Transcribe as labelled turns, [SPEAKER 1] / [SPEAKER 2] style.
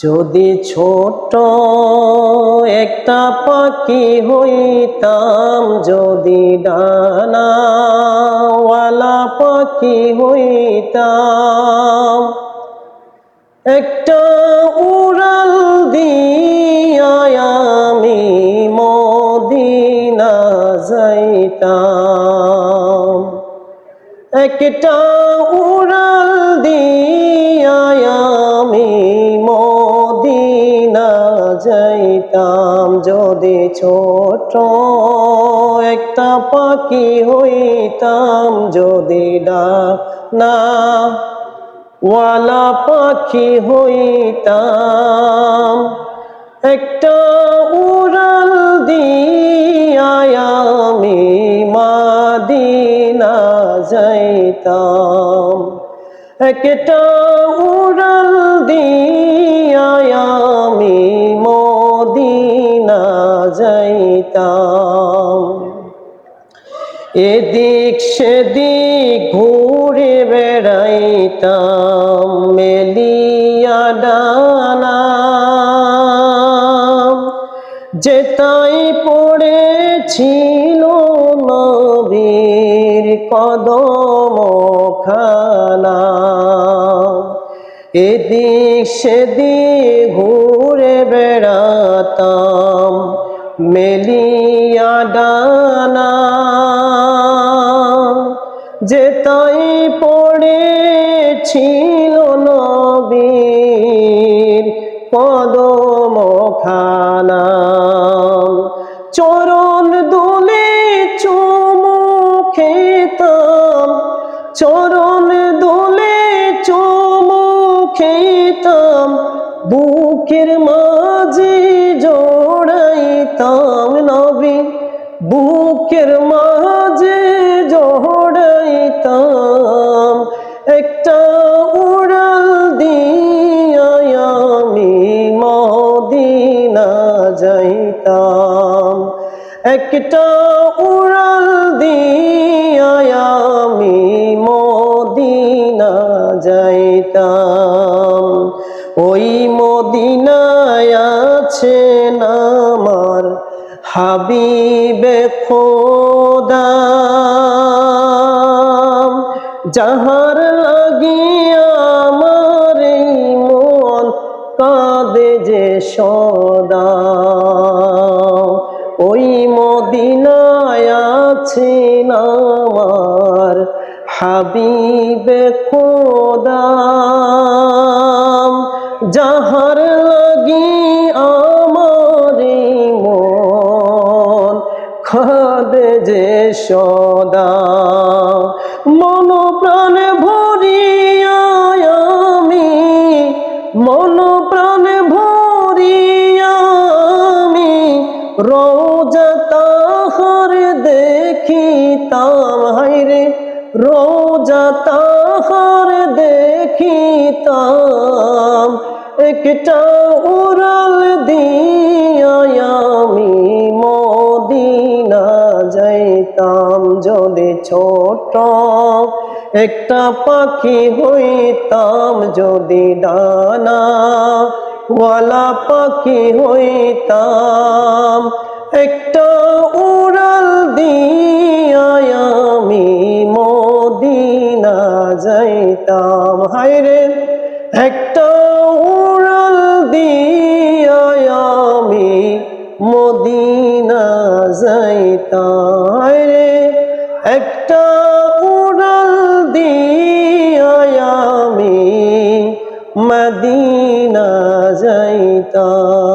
[SPEAKER 1] যদি ছোট একটা পাখি হইতাম, যদি ডানাওয়ালা পাখি হইতাম, একটা উড়াল দিয়া আমি মদিনা যাইতাম। একটা উড়াল দিয়া আমি মদিনা যাইতাম। যদি ছোট একটা পাখি হইতাম, যদি ডানাওয়ালা পাখি হইতাম, একটা উড়াল দিয়া আমি মদিনা যাইতাম। একটা উড়াল দিয়া আমি মদিনা যাইতাম। এদিক সেদিক ঘুরে বেড়াইতাম মেলিয়া ডানা, যেতাই পড়েছিল নবীর কদমখানা। এদিক সেদিক ঘুরে বেড়াতাম মেলিয়া ডানা, যেতাই পড়েছিল নবীর কদমখানা। চরণ দোলে চুমু খেতাম, চরণ দোলে চুমু খেতাম, বুকের মাঝে জড়াইতাম নবী, বুকের মাঝে জড়াইতাম। একটা উড়াল দিয়া আমি মদিনা যাইতাম। একটা উড়াল দিয়া আমি মদিনা যাইতাম। ওই মদিনায় আছেন আমার হাবিবে খোদা, যাহার লাগিয়া আমার এই মন কাঁদে যে সদা। ওই মদিনায় আছেন আমার হাবিবে খোদা, যাহার লাগি আমার এই মন কাঁদে যে সদা। মন প্রাণ ভরিয়া আমি, মন প্রাণ ভরিয়া আমি রোজা তাহার দেখিতাম। হায়রে রোজা তাহার দেখিতাম। একটা উড়াল দিয়া আমি মদিনা যাইতাম। যদি ছোট একটা পাখি হইতাম, যদি ডানাওয়ালা পাখি হইতাম, একটা উড়াল দিয়া আমি মদিনা যাইতাম। হায়রে একটা উড়াল দিয়া আমি মদিনা যাইতাম। হায়রে একটা উড়াল দিয়া আমি মদিনা যাইতাম।